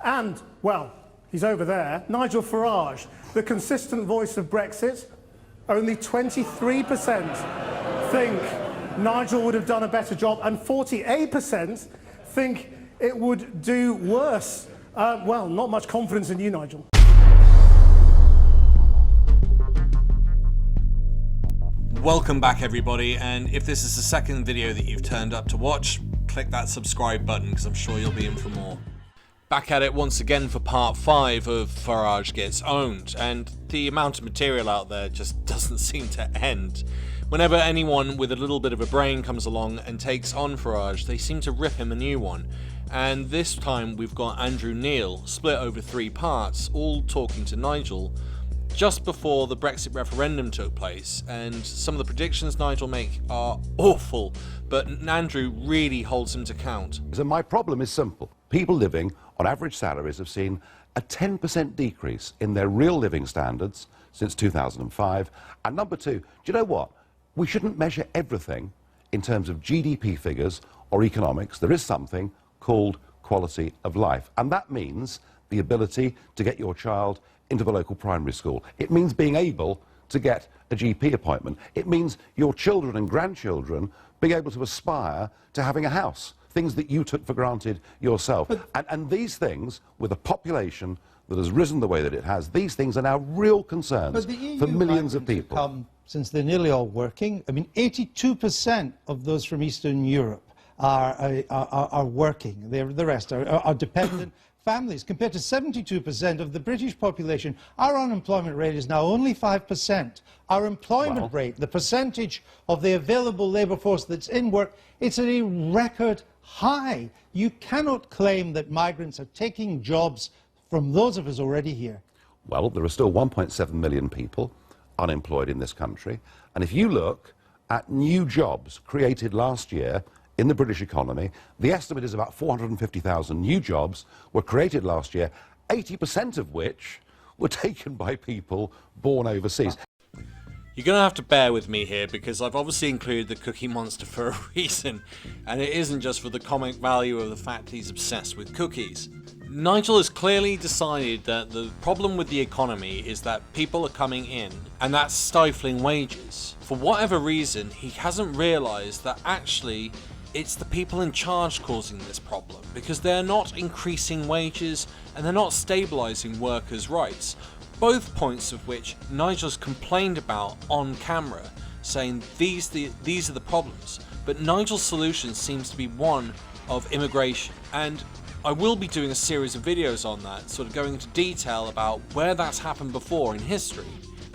And, well, he's over there, Nigel Farage, the consistent voice of Brexit. Only 23% think Nigel would have done a better job, and 48% think it would do worse. Well, not much confidence in you, Nigel. Welcome back, everybody, and if this is the second video that you've turned up to watch, click that subscribe button because I'm sure you'll be in for more. Back at it once again for part 5 of Farage Gets Owned, and the amount of material out there just doesn't seem to end. Whenever anyone with a little bit of a brain comes along and takes on Farage, they seem to rip him a new one. And this time we've got Andrew Neil, split over 3 parts, all talking to Nigel just before the Brexit referendum took place, and some of the predictions Nigel make are awful, but Andrew really holds him to account. So my problem is simple. People living on average salaries have seen a 10% decrease in their real living standards since 2005. And number 2, do you know what? We shouldn't measure everything in terms of GDP figures or economics. There is something called quality of life, and that means the ability to get your child into the local primary school. It means being able to get a GP appointment. It means your children and grandchildren being able to aspire to having a house, things that you took for granted yourself. And these things, with a population that has risen the way that it has, these things are now real concerns for millions of people. Since they're nearly all working, I mean, 82% of those from Eastern Europe are working. The rest are dependent families, compared to 72% of the British population. Our unemployment rate is now only 5%. Our employment rate, the percentage of the available labour force that's in work, it's at a record high. You cannot claim that migrants are taking jobs from those of us already here. Well, there are still 1.7 million people unemployed in this country, and if you look at new jobs created last year in the British economy, the estimate is about 450,000 new jobs were created last year, 80% of which were taken by people born overseas. You're going to have to bear with me here because I've obviously included the Cookie Monster for a reason, and it isn't just for the comic value of the fact he's obsessed with cookies. Nigel has clearly decided that the problem with the economy is that people are coming in, and that's stifling wages. For whatever reason, he hasn't realised that actually it's the people in charge causing this problem, because they're not increasing wages and they're not stabilising workers' rights. Both points of which Nigel's complained about on camera, saying these are the problems. But Nigel's solution seems to be one of immigration, and I will be doing a series of videos on that, sort of going into detail about where that's happened before in history,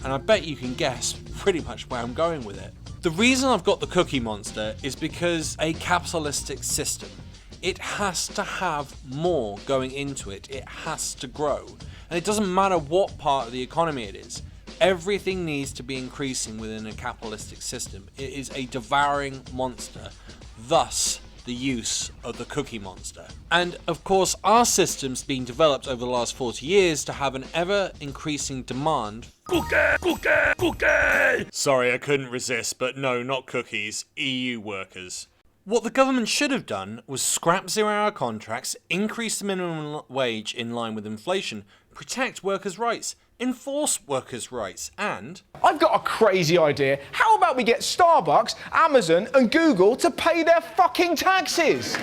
and I bet you can guess pretty much where I'm going with it. The reason I've got the Cookie Monster is because a capitalistic system, it has to have more going into it. It has to grow. And it doesn't matter what part of the economy it is. Everything needs to be increasing within a capitalistic system. It is a devouring monster. Thus, the use of the Cookie Monster. And of course, our system's been developed over the last 40 years to have an ever increasing demand. Cookie! Sorry, I couldn't resist, but no, not cookies, EU workers. What the government should have done was scrap 0-hour contracts, increase the minimum wage in line with inflation, protect workers' rights, enforce workers' rights, and... I've got a crazy idea. How about we get Starbucks, Amazon and Google to pay their fucking taxes?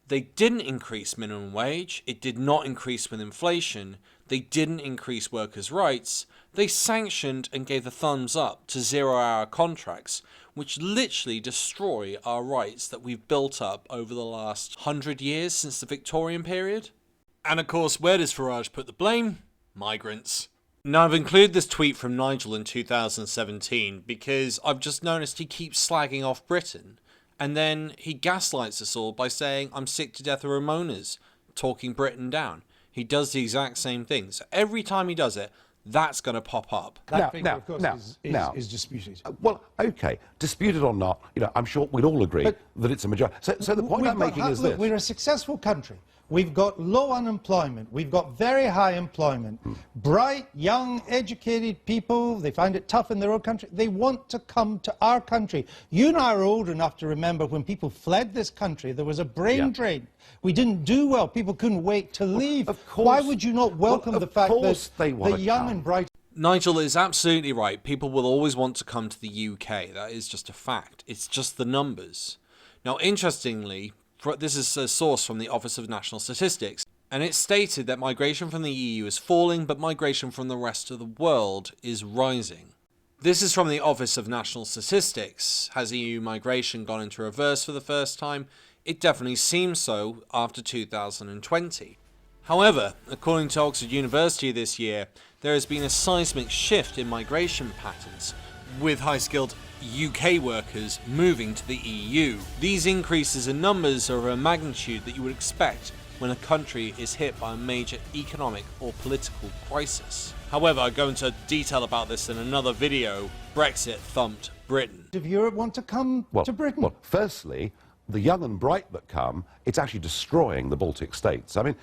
They didn't increase minimum wage, it did not increase with inflation, they didn't increase workers' rights, they sanctioned and gave the thumbs up to 0-hour contracts, which literally destroy our rights that we've built up over the last 100 years since the Victorian period. And of course, where does Farage put the blame? Migrants. Now, I've included this tweet from Nigel in 2017 because I've just noticed he keeps slagging off Britain, and then he gaslights us all by saying, I'm sick to death of Ramonas, talking Britain down. He does the exact same thing. So every time he does it, that's going to pop up. That figure, of course, is disputed. Well, OK, disputed or not, you know, I'm sure we'd all agree that it's a majority. So the point I'm making is this. We're a successful country. We've got low unemployment. We've got very high employment. Bright, young, educated people, they find it tough in their own country. They want to come to our country. You and I are old enough to remember when people fled this country, there was a brain drain. We didn't do well. People couldn't wait to leave. Of course. Why would you not welcome the fact that the young and bright... Nigel is absolutely right. People will always want to come to the UK. That is just a fact. It's just the numbers. Now, interestingly, this is a source from the Office of National Statistics, and it's stated that migration from the EU is falling, but migration from the rest of the world is rising. This is from the Office of National Statistics. Has EU migration gone into reverse for the first time? It definitely seems so after 2020. However, according to Oxford University this year, there has been a seismic shift in migration patterns, with high-skilled UK workers moving to the EU. These increases in numbers are of a magnitude that you would expect when a country is hit by a major economic or political crisis. However, I go into detail about this in another video. Brexit thumped Britain. of Europe want to come to Britain? Well, firstly, the young and bright that come, it's actually destroying the Baltic states. I mean,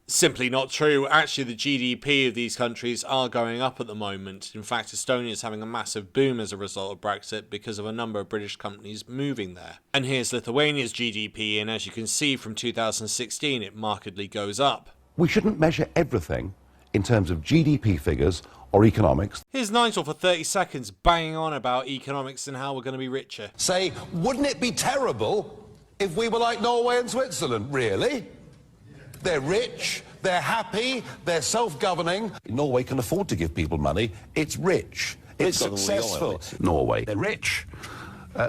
Simply not true. Actually, the GDP of these countries are going up at the moment. In fact, Estonia is having a massive boom as a result of Brexit because of a number of British companies moving there. And here's Lithuania's GDP, and as you can see from 2016, it markedly goes up. we shouldn't measure everything in terms of GDP figures or economics. Here's Nigel for 30 seconds banging on about economics and how we're going to be richer. Say, wouldn't it be terrible if we were like Norway and Switzerland, really? They're rich, they're happy, they're self-governing. Norway can afford to give people money. It's rich. It's successful. Norway, they're rich.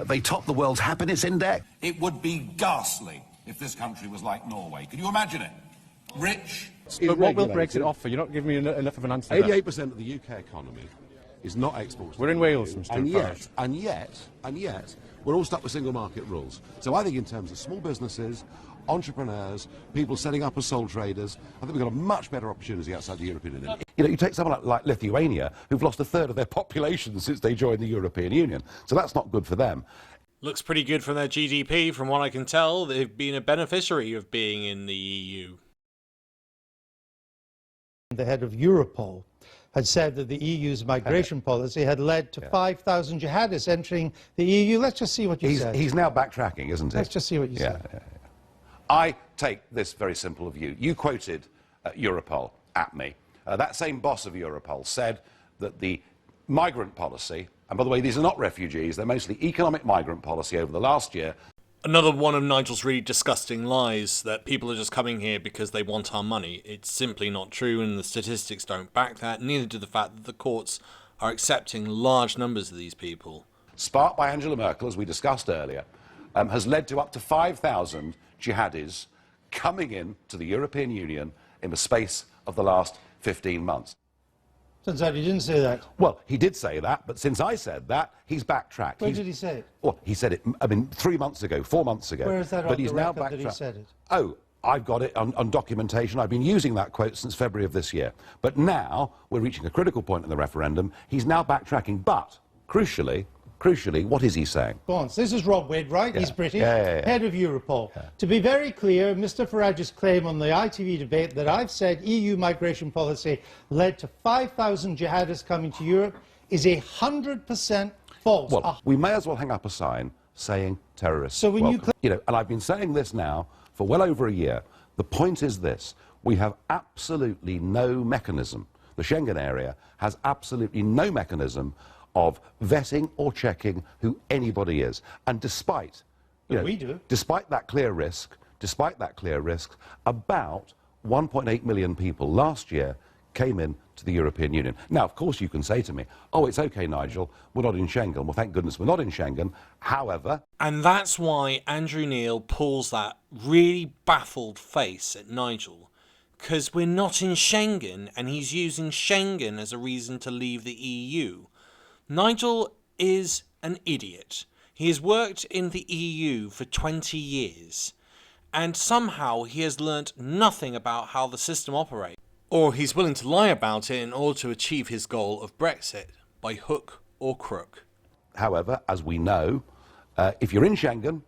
They top the world's happiness index. It would be ghastly if this country was like Norway. Can you imagine it? Rich. But what will Brexit offer? You're not giving me enough of an answer. 88% of the UK economy is not exported. We're in Wales, Mr. Farage. And yet, we're all stuck with single market rules. So I think in terms of small businesses, entrepreneurs, people setting up as sole traders, I think we've got a much better opportunity outside the European Union. You know, you take someone like Lithuania, who've lost a third of their population since they joined the European Union. So that's not good for them. Looks pretty good from their GDP, from what I can tell. They've been a beneficiary of being in the EU. The head of Europol had said that the EU's migration policy had led to 5,000 jihadists entering the EU. Let's just see what you said. He's now backtracking, isn't he? Let's just see what you said. Yeah. I take this very simple view. You quoted Europol at me. That same boss of Europol said that the migrant policy, and by the way, these are not refugees, they're mostly economic migrant policy over the last year. Another one of Nigel's really disgusting lies, that people are just coming here because they want our money. It's simply not true, and the statistics don't back that, neither do the fact that the courts are accepting large numbers of these people. Sparked by Angela Merkel, as we discussed earlier, has led to up to 5,000 jihadis coming in to the European Union in the space of the last 15 months. Turns out he didn't say that. Well, he did say that, but since I said that, he's backtracked. Where did he say it? Well, he said it, 3 months ago, 4 months ago. Where is that but on he's the now record that he backtracked. said it? Oh, I've got it on documentation. I've been using that quote since February of this year. But now, we're reaching a critical point in the referendum. He's now backtracking, but, crucially, what is he saying? Go on. So this is Rob Wade, right? Yeah. He's British, Yeah. head of Europol. To be very clear, Mr Farage's claim on the ITV debate that I've said EU migration policy led to 5,000 jihadists coming to Europe is 100% false. Well, we may as well hang up a sign saying terrorists So when welcome. You know, and I've been saying this now for well over a year. The point is this: we have absolutely no mechanism. The Schengen area has absolutely no mechanism of vetting or checking who anybody is. And despite, we do. Despite that clear risk, about 1.8 million people last year came in to the European Union. Now, of course, you can say to me, oh, it's okay, Nigel, we're not in Schengen. Well, thank goodness we're not in Schengen. However... And that's why Andrew Neil pulls that really baffled face at Nigel. Because we're not in Schengen, and he's using Schengen as a reason to leave the EU. Nigel is an idiot. He has worked in the EU for 20 years, and somehow he has learnt nothing about how the system operates. Or he's willing to lie about it in order to achieve his goal of Brexit, by hook or crook. However, as we know, if you're in Schengen,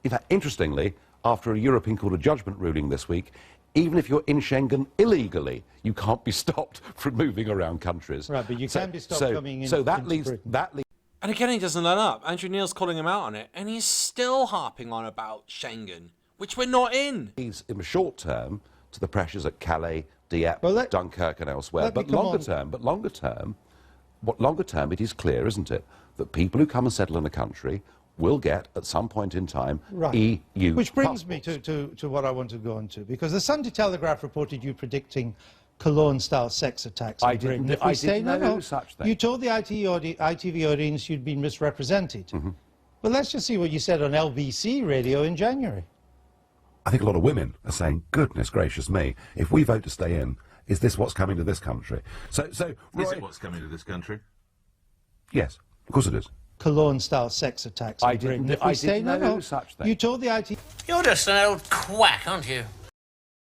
in fact, interestingly, after a European Court of Judgment ruling this week, even if you're in Schengen illegally, you can't be stopped from moving around countries. Right, but you can be stopped coming in. So that into leaves Britain. And again, he doesn't let up. Andrew Neil's calling him out on it, and he's still harping on about Schengen, which we're not in. leads in the short term to the pressures at Calais, Dieppe, Well, Dunkirk, and elsewhere. But longer term, it is clear, isn't it, that people who come and settle in a country will get, at some point in time, Right. EU Which brings passports. me to what I want to go on to, because the Sunday Telegraph reported you predicting Cologne-style sex attacks in Britain. If we say no such thing. You told the ITV audience you'd been misrepresented. Mm-hmm. But let's just see what you said on LBC radio in January. I think a lot of women are saying, goodness gracious me, if we vote to stay in, is this what's coming to this country? So Roy, Is it what's coming to this country? yes, of course it is. Cologne-style sex attacks in Britain. If we say no such thing. You told the ITV... You're just an old quack, aren't you?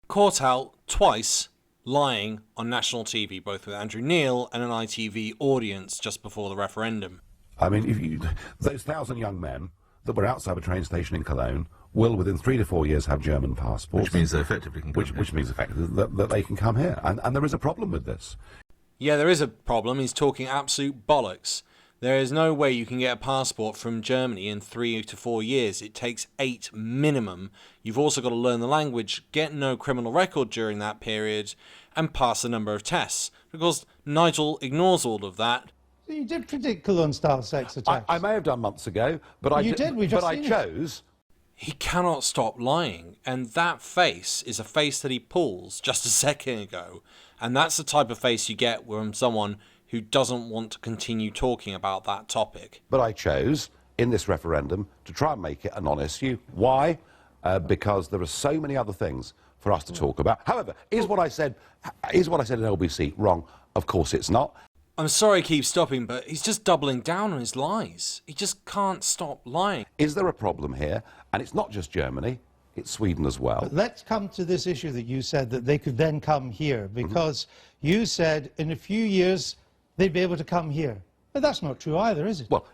Caught out twice lying on national TV, both with Andrew Neil and an ITV audience just before the referendum. I mean, those 1,000 young men that were outside a train station in Cologne will, within 3 to 4 years, have German passports. Which means they effectively can come here. Which means effectively that they can come here. And there is a problem with this. Yeah, there is a problem. He's talking absolute bollocks. There is no way you can get a passport from Germany in 3 to 4 years. It takes 8 minimum. You've also got to learn the language, get no criminal record during that period, and pass a number of tests. Because Nigel ignores all of that. You did predict Cologne-style sex attacks. I may have done months ago, but I chose. He cannot stop lying, and that face is a face that he pulls just a second ago, and that's the type of face you get from someone who doesn't want to continue talking about that topic. But I chose, in this referendum, to try and make it a non-issue. Why? Because there are so many other things for us to talk about. However, is what I said in LBC wrong? Of course it's not. I'm sorry I keep stopping, but he's just doubling down on his lies. He just can't stop lying. Is there a problem here? And it's not just Germany, it's Sweden as well. But let's come to this issue that you said that they could then come here, because you said in a few years they'd be able to come here. But that's not true either, is it? Well,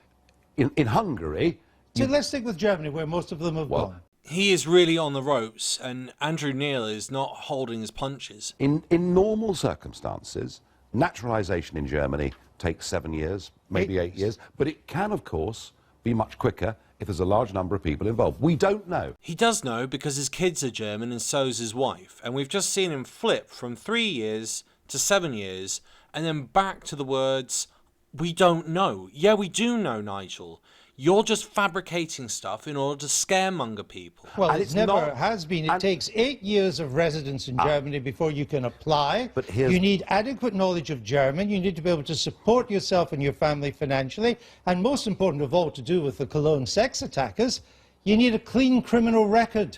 in Hungary... So let's stick with Germany, where most of them have gone. He is really on the ropes, and Andrew Neil is not holding his punches. In normal circumstances, naturalisation in Germany takes 7 years, maybe 8 years, but it can, of course, be much quicker if there's a large number of people involved. We don't know. He does know because his kids are German and so's his wife, and we've just seen him flip from 3 years to 7 years, and then back to the words, we don't know. Yeah, we do know, Nigel. You're just fabricating stuff in order to scaremonger people. Well, it never has been. It takes 8 years of residence in Germany before you can apply. But you need adequate knowledge of German. You need to be able to support yourself and your family financially. And most important of all, to do with the Cologne sex attackers, you need a clean criminal record.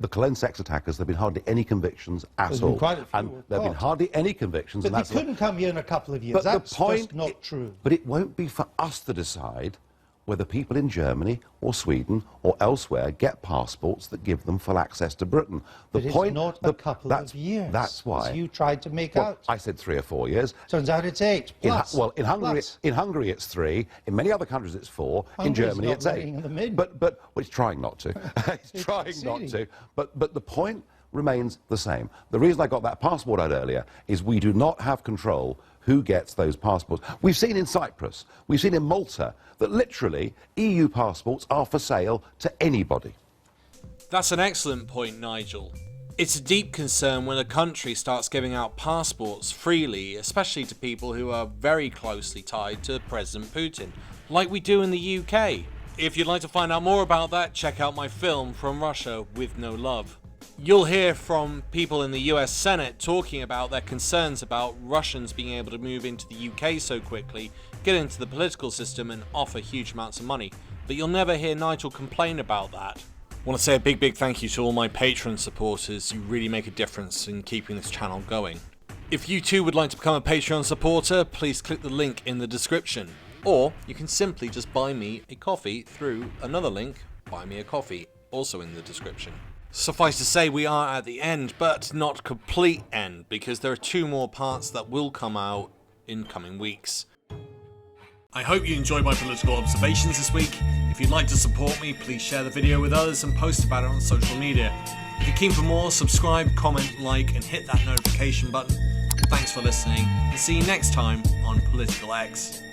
The Cologne sex attackers, there have been hardly any convictions at all. Quite a few and there have been hardly any convictions. But they couldn't come here in a couple of years. But That's the point, just not true. But it won't be for us to decide whether people in Germany or Sweden or elsewhere get passports that give them full access to Britain. But it's not a couple of years. That's why. As you tried to make out. I said 3 or 4 years. Turns out it's 8 plus. In Hungary it's 3. In many other countries it's 4. In Germany it's 8. But it's trying not to. It's trying not to. But the point remains the same. The reason I got that passport out earlier is we do not have control who gets those passports. We've seen in Cyprus, we've seen in Malta, that literally EU passports are for sale to anybody. That's an excellent point, Nigel. It's a deep concern when a country starts giving out passports freely, especially to people who are very closely tied to President Putin, like we do in the UK. If you'd like to find out more about that, check out my film From Russia with No Love. You'll hear from people in the US Senate talking about their concerns about Russians being able to move into the UK so quickly, get into the political system and offer huge amounts of money. But you'll never hear Nigel complain about that. I want to say a big thank you to all my Patreon supporters. You really make a difference in keeping this channel going. If you too would like to become a Patreon supporter, please click the link in the description. Or you can simply just buy me a coffee through another link, Buy Me a Coffee, also in the description. Suffice to say, we are at the end, but not complete end, because there are 2 more parts that will come out in coming weeks. I hope you enjoyed my political observations this week. If you'd like to support me, please share the video with others and post about it on social media. If you're keen for more, subscribe, comment, like, and hit that notification button. Thanks for listening, and see you next time on Political X.